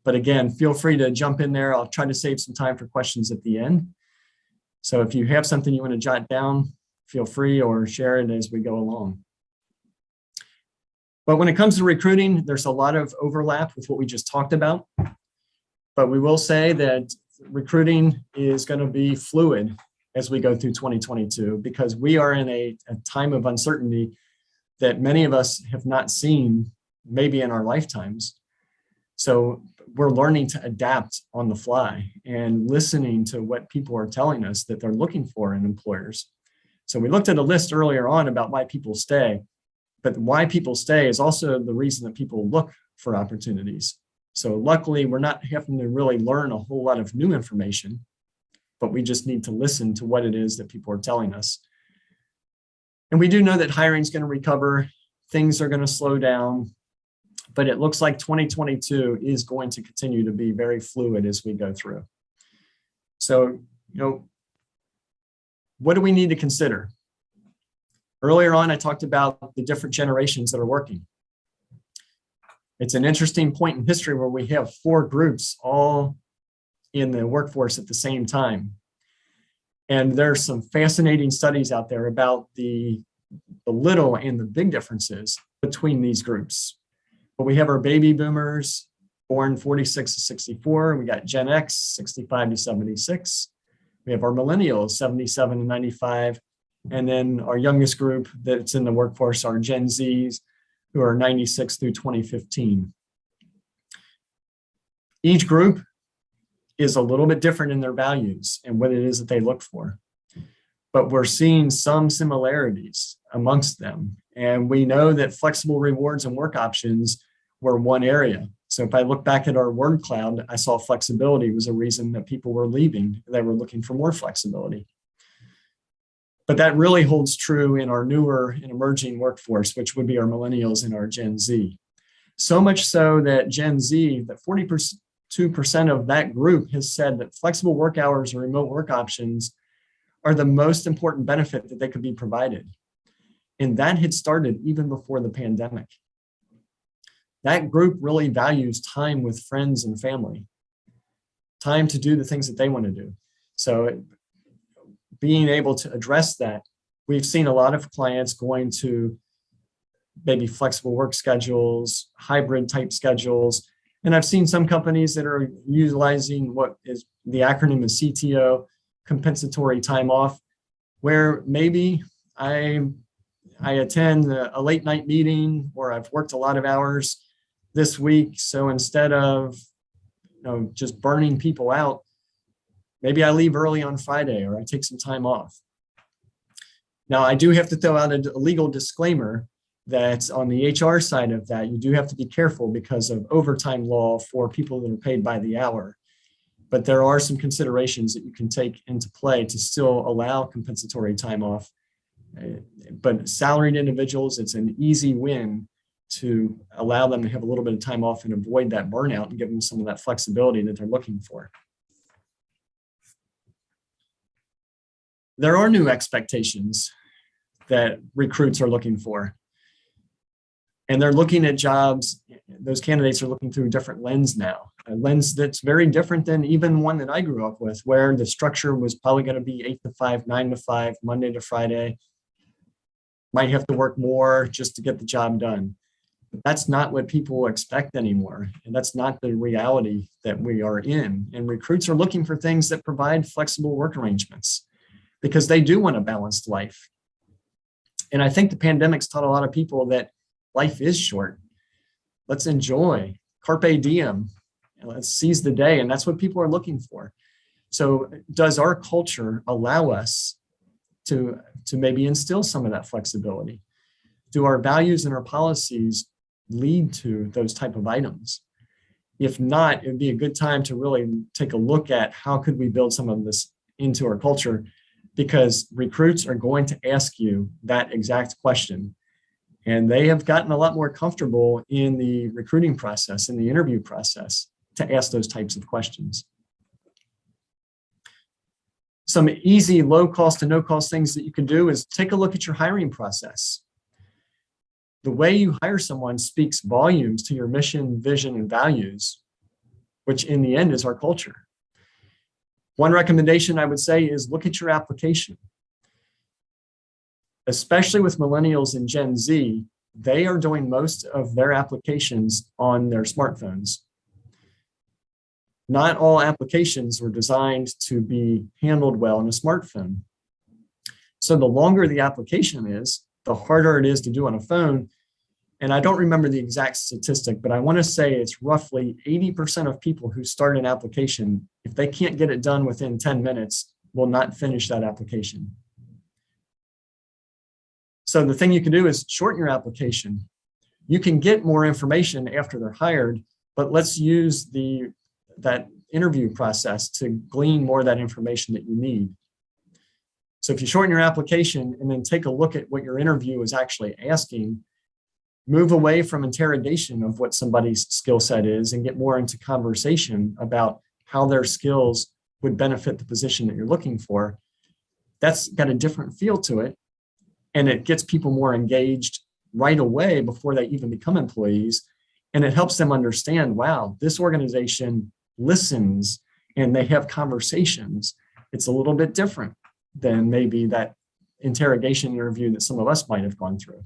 But again, feel free to jump in there. I'll try to save some time for questions at the end. So if you have something you want to jot down, feel free or share it as we go along. But when it comes to recruiting, there's a lot of overlap with what we just talked about. But we will say that recruiting is going to be fluid as we go through 2022, because we are in a time of uncertainty that many of us have not seen maybe in our lifetimes. So we're learning to adapt on the fly and listening to what people are telling us that they're looking for in employers. So we looked at a list earlier on about why people stay, but why people stay is also the reason that people look for opportunities. So luckily, we're not having to really learn a whole lot of new information, but we just need to listen to what it is that people are telling us. And we do know that hiring is going to recover, things are going to slow down, but it looks like 2022 is going to continue to be very fluid as we go through. So, what do we need to consider? Earlier on, I talked about the different generations that are working. It's an interesting point in history where we have 4 groups all in the workforce at the same time. And there's some fascinating studies out there about the little and the big differences between these groups. But we have our baby boomers born 46 to 64. We got Gen X, 65 to 76. We have our millennials, 77 to 95. And then our youngest group that's in the workforce are Gen Zs, who are 96 through 2015. Each group is a little bit different in their values and what it is that they look for. But we're seeing some similarities amongst them. And we know that flexible rewards and work options were one area. So if I look back at our word cloud, I saw flexibility was a reason that people were leaving. They were looking for more flexibility. But that really holds true in our newer and emerging workforce, which would be our millennials and our Gen Z. So much so that Gen Z, that 42% of that group has said that flexible work hours or remote work options are the most important benefit that they could be provided. And that had started even before the pandemic. That group really values time with friends and family, time to do the things that they want to do. So being able to address that, we've seen a lot of clients going to maybe flexible work schedules, hybrid type schedules. And I've seen some companies that are utilizing what is the acronym is CTO, compensatory time off, where maybe I attend a late night meeting or I've worked a lot of hours this week. So instead of just burning people out, maybe I leave early on Friday or I take some time off. Now, I do have to throw out a legal disclaimer that on the HR side of that, you do have to be careful because of overtime law for people that are paid by the hour. But there are some considerations that you can take into play to still allow compensatory time off. But salaried individuals, it's an easy win to allow them to have a little bit of time off and avoid that burnout and give them some of that flexibility that they're looking for. There are new expectations that recruits are looking for. And they're looking at jobs, those candidates are looking through a different lens now, a lens that's very different than even one that I grew up with, where the structure was probably going to be 8 to 5, 9 to 5, Monday to Friday. Might have to work more just to get the job done. But that's not what people expect anymore. And that's not the reality that we are in. And recruits are looking for things that provide flexible work arrangements because they do want a balanced life. And I think the pandemic's taught a lot of people that life is short. Let's enjoy, carpe diem, And let's seize the day. And that's what people are looking for. So does our culture allow us to maybe instill some of that flexibility? Do our values and our policies lead to those type of items? If not, it'd be a good time to really take a look at how could we build some of this into our culture, because recruits are going to ask you that exact question. And they have gotten a lot more comfortable in the recruiting process, in the interview process, to ask those types of questions. Some easy low cost and no cost things that you can do is take a look at your hiring process. The way you hire someone speaks volumes to your mission, vision, and values, which in the end is our culture. One recommendation I would say is look at your application. Especially with millennials and Gen Z, they are doing most of their applications on their smartphones. Not all applications were designed to be handled well in a smartphone. So the longer the application is, the harder it is to do on a phone. And I don't remember the exact statistic, but I want to say it's roughly 80% of people who start an application, if they can't get it done within 10 minutes, will not finish that application. So the thing you can do is shorten your application. You can get more information after they're hired, but let's use that interview process to glean more of that information that you need. So if you shorten your application and then take a look at what your interview is actually asking, move away from interrogation of what somebody's skill set is and get more into conversation about how their skills would benefit the position that you're looking for. That's got a different feel to it. And it gets people more engaged right away before they even become employees. And it helps them understand, wow, this organization listens and they have conversations. It's a little bit different than maybe that interrogation interview that some of us might have gone through.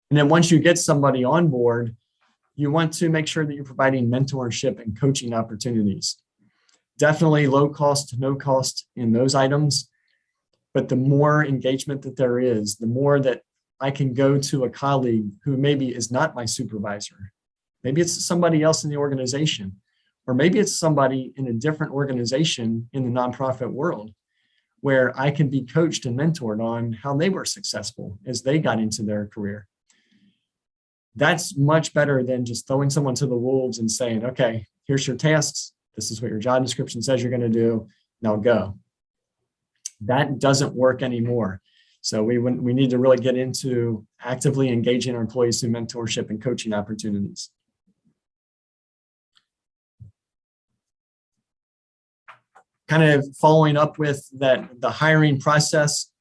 And then once you get somebody on board, you want to make sure that you're providing mentorship and coaching opportunities. Definitely low cost, no cost in those items. But the more engagement that there is, the more that I can go to a colleague who maybe is not my supervisor. Maybe it's somebody else in the organization, or maybe it's somebody in a different organization in the nonprofit world where I can be coached and mentored on how they were successful as they got into their career. That's much better than just throwing someone to the wolves and saying, okay, here's your tasks. This is what your job description says you're going to do. Now go. That doesn't work anymore. So we need to really get into actively engaging our employees through mentorship and coaching opportunities. Kind of following up with the hiring process,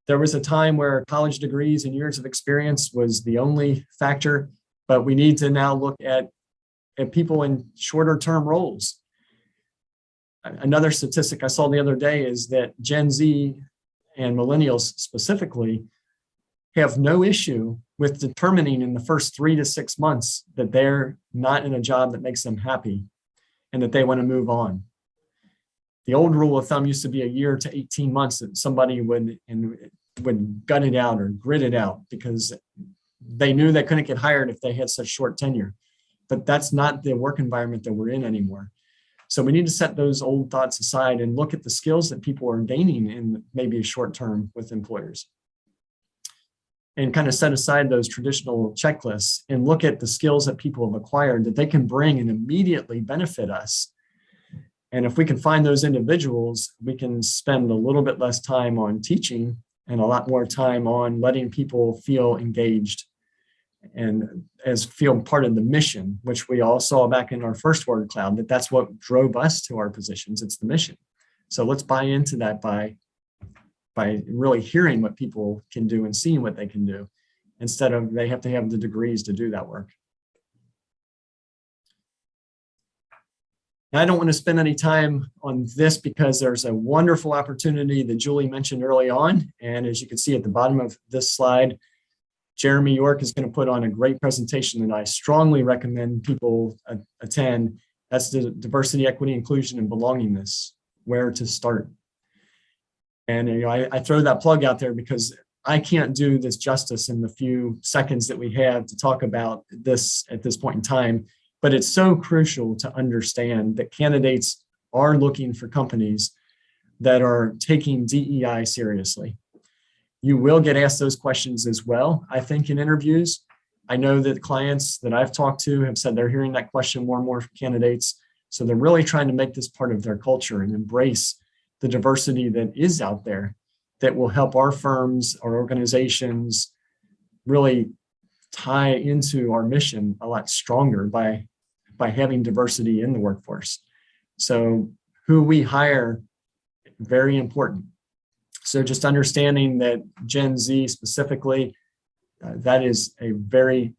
there was a time where college degrees and years of experience was the only factor, but we need to now look at people in shorter term roles. Another statistic I saw the other day is that Gen Z and millennials specifically have no issue with determining in the first 3 to 6 months that they're not in a job that makes them happy and that they want to move on. The old rule of thumb used to be a year to 18 months that somebody would gut it out or grit it out because they knew they couldn't get hired if they had such short tenure. But that's not the work environment that we're in anymore. So we need to set those old thoughts aside and look at the skills that people are gaining in maybe a short term with employers. And kind of set aside those traditional checklists and look at the skills that people have acquired that they can bring and immediately benefit us. And if we can find those individuals, we can spend a little bit less time on teaching and a lot more time on letting people feel engaged and as feel part of the mission, which we all saw back in our first word cloud, that's what drove us to our positions. It's the mission. So let's buy into that by really hearing what people can do and seeing what they can do instead of they have to have the degrees to do that work. I don't want to spend any time on this because there's a wonderful opportunity that Julie mentioned early on. And as you can see at the bottom of this slide, Jeremy York is going to put on a great presentation that I strongly recommend people attend. That's the diversity, equity, inclusion, and belongingness, where to start. And I throw that plug out there because I can't do this justice in the few seconds that we have to talk about this at this point in time. But it's so crucial to understand that candidates are looking for companies that are taking DEI seriously. You will get asked those questions as well, I think, in interviews. I know that clients that I've talked to have said they're hearing that question more and more from candidates. So they're really trying to make this part of their culture and embrace the diversity that is out there that will help our firms, our organizations really tie into our mission a lot stronger by having diversity in the workforce. So who we hire, very important. So just understanding that Gen Z specifically, that is a very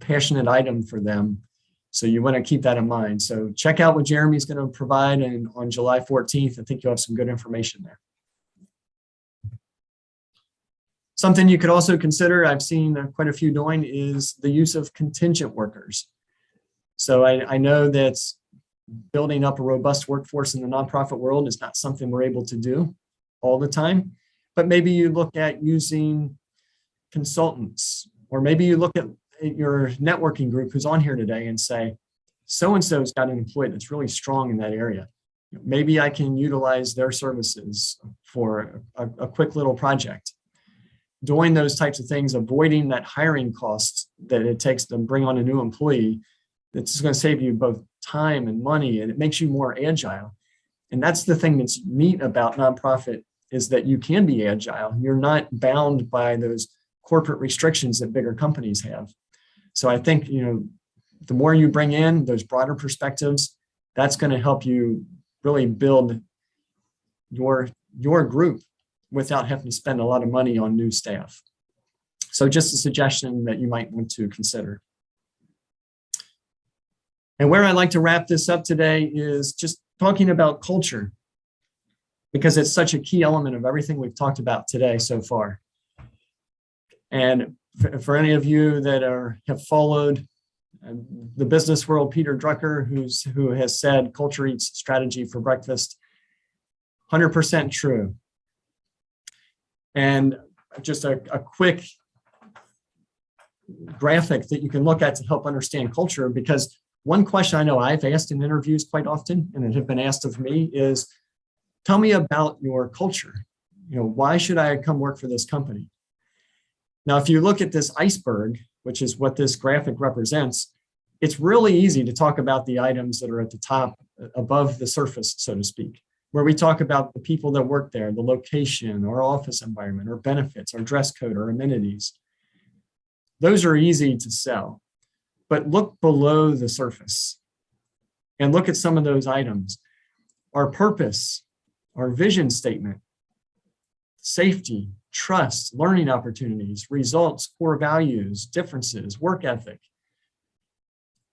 passionate item for them. So you want to keep that in mind. So check out what Jeremy's going to provide, and on July 14th, I think you'll have some good information there. Something you could also consider, I've seen quite a few doing, is the use of contingent workers. So I know that building up a robust workforce in the nonprofit world is not something we're able to do all the time, but maybe you look at using consultants, or maybe you look at your networking group who's on here today and say, so-and-so's got an employee that's really strong in that area. Maybe I can utilize their services for a quick little project. Doing those types of things, avoiding that hiring cost that it takes to bring on a new employee, that's going to save you both time and money, and it makes you more agile. And that's the thing that's neat about nonprofit, is that you can be agile. You're not bound by those corporate restrictions that bigger companies have. So I think, the more you bring in those broader perspectives, that's going to help you really build your group without having to spend a lot of money on new staff. So just a suggestion that you might want to consider. And where I'd like to wrap this up today is just talking about culture, because it's such a key element of everything we've talked about today so far. And for any of you that have followed the business world, Peter Drucker, who has said culture eats strategy for breakfast, 100% true. And just a quick graphic that you can look at to help understand culture, because one question I know I've asked in interviews quite often, and it has been asked of me, is tell me about your culture. Why should I come work for this company? Now, if you look at this iceberg, which is what this graphic represents, it's really easy to talk about the items that are at the top, above the surface, so to speak, where we talk about the people that work there, the location, our office environment, our benefits, our dress code, our amenities. Those are easy to sell, but look below the surface and look at some of those items. Our purpose, our vision statement, safety, trust, learning opportunities, results, core values, differences, work ethic.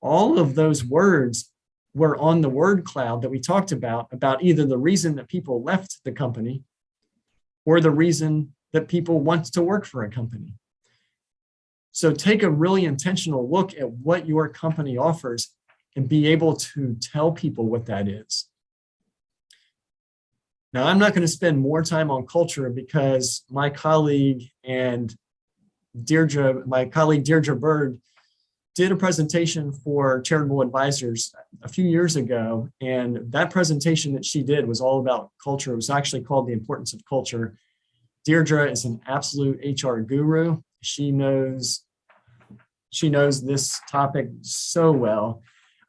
All of those words were on the word cloud that we talked about either the reason that people left the company or the reason that people want to work for a company. So take a really intentional look at what your company offers and be able to tell people what that is. Now, I'm not going to spend more time on culture because my colleague Deirdre Bird did a presentation for Charitable Advisors a few years ago. And that presentation that she did was all about culture. It was actually called The Importance of Culture. Deirdre is an absolute HR guru. She knows this topic so well.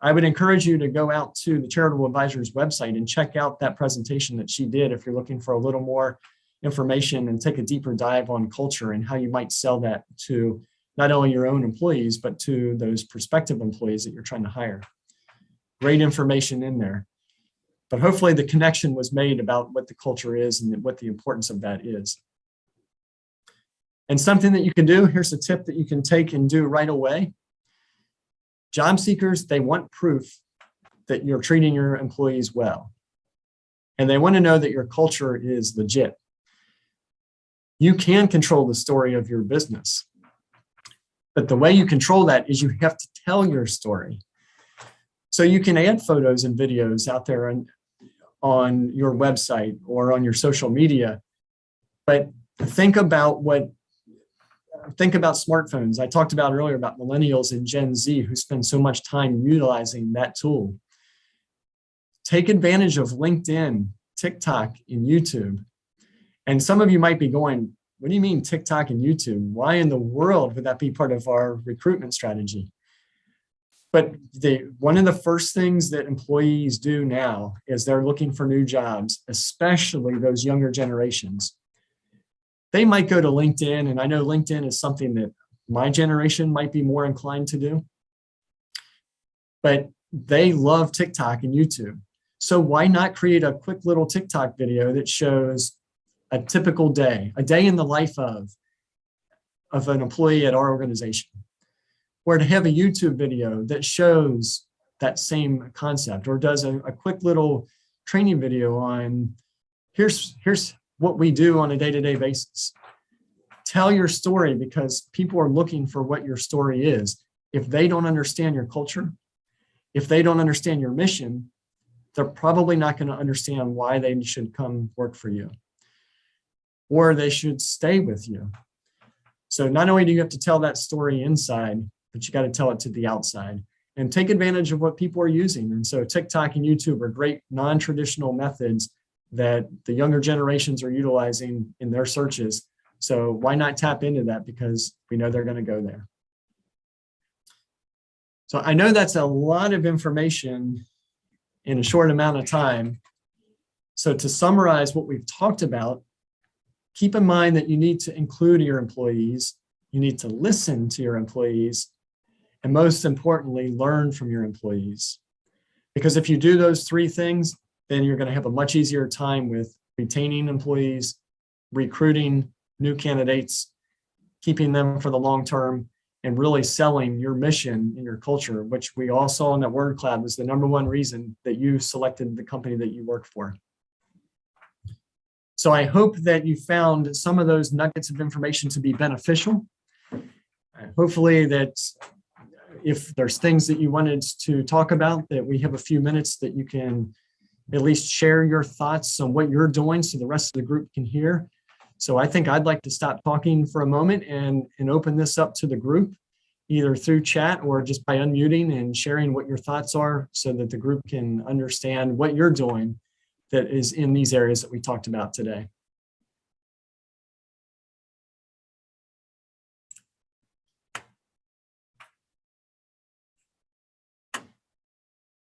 I would encourage you to go out to the Charitable Advisors website and check out that presentation that she did if you're looking for a little more information and take a deeper dive on culture and how you might sell that to not only your own employees, but to those prospective employees that you're trying to hire. Great information in there. But hopefully the connection was made about what the culture is and what the importance of that is. And something that you can do, here's a tip that you can take and do right away. Job seekers, they want proof that you're treating your employees well. And they want to know that your culture is legit. You can control the story of your business. But the way you control that is you have to tell your story. So you can add photos and videos out there on your website or on your social media. But think about what think about smartphones. I talked about earlier about millennials and Gen Z who spend so much time utilizing that tool. Take advantage of LinkedIn, TikTok, and YouTube. And some of you might be going, what do you mean TikTok and YouTube? Why in the world would that be part of our recruitment strategy? But one of the first things that employees do now is they're looking for new jobs, especially those younger generations. They might go to LinkedIn, and I know LinkedIn is something that my generation might be more inclined to do, but they love TikTok and YouTube. So why not create a quick little TikTok video that shows a typical day, a day in the life of an employee at our organization? Or to have a YouTube video that shows that same concept, or does a quick little training video on here's what we do on a day-to-day basis. Tell your story, because people are looking for what your story is. If they don't understand your culture, if they don't understand your mission, they're probably not going to understand why they should come work for you, or they should stay with you. So not only do you have to tell that story inside, but you got to tell it to the outside and take advantage of what people are using. And so TikTok and YouTube are great non-traditional methods that the younger generations are utilizing in their searches. So why not tap into that, because we know they're going to go there. So I know that's a lot of information in a short amount of time. So to summarize what we've talked about, keep in mind that you need to include your employees, you need to listen to your employees, and most importantly, learn from your employees. Because if you do those three things, then you're going to have a much easier time with retaining employees, recruiting new candidates, keeping them for the long term, and really selling your mission and your culture, which we all saw in that word cloud was the #1 reason that you selected the company that you work for. So I hope that you found some of those nuggets of information to be beneficial. Hopefully that if there's things that you wanted to talk about, that we have a few minutes that you can at least share your thoughts on what you're doing so the rest of the group can hear. So I think I'd like to stop talking for a moment and open this up to the group, either through chat or just by unmuting and sharing what your thoughts are so that the group can understand what you're doing that is in these areas that we talked about today.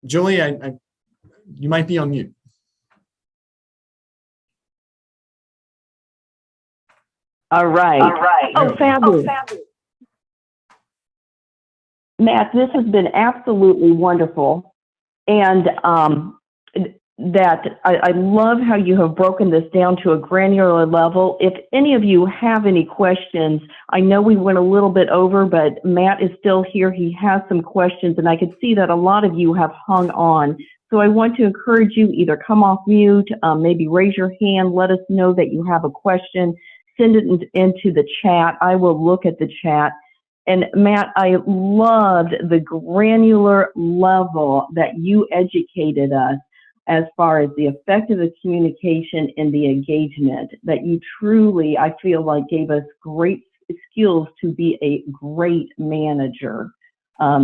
Julie, you might be on mute. All right. Oh, fabulous. Matt, this has been absolutely wonderful. And that I love how you have broken this down to a granular level. If any of you have any questions, I know we went a little bit over, but Matt is still here. He has some questions, and I could see that a lot of you have hung on. So I want to encourage you, either come off mute, maybe raise your hand, let us know that you have a question, send it into the chat. I will look at the chat. And Matt, I loved the granular level that you educated us as far as the effective communication and the engagement, that you truly, I feel like, gave us great skills to be a great manager.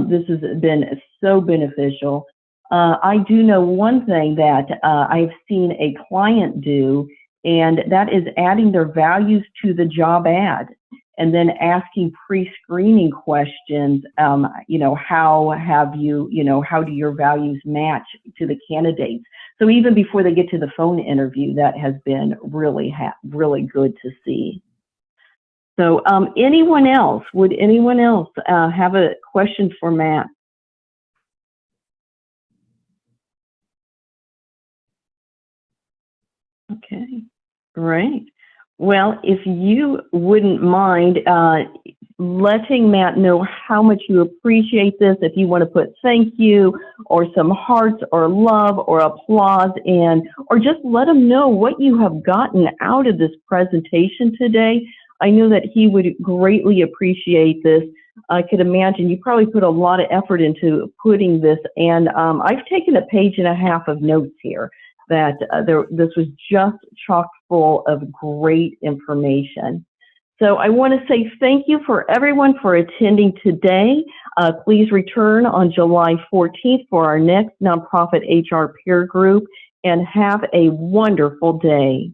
This has been so beneficial. I do know one thing that I've seen a client do, and that is adding their values to the job ad and then asking pre-screening questions. How do your values match to the candidates? So even before they get to the phone interview, that has been really good to see. So anyone else, would anyone else have a question for Matt? Okay, great. Well, if you wouldn't mind letting Matt know how much you appreciate this, if you want to put thank you or some hearts or love or applause in, or just let him know what you have gotten out of this presentation today. I know that he would greatly appreciate this. I could imagine you probably put a lot of effort into putting this, and I've taken 1.5 pages of notes here. That this was just chock full of great information. So I want to say thank you for everyone for attending today. Please return on July 14th for our next nonprofit HR peer group, and have a wonderful day.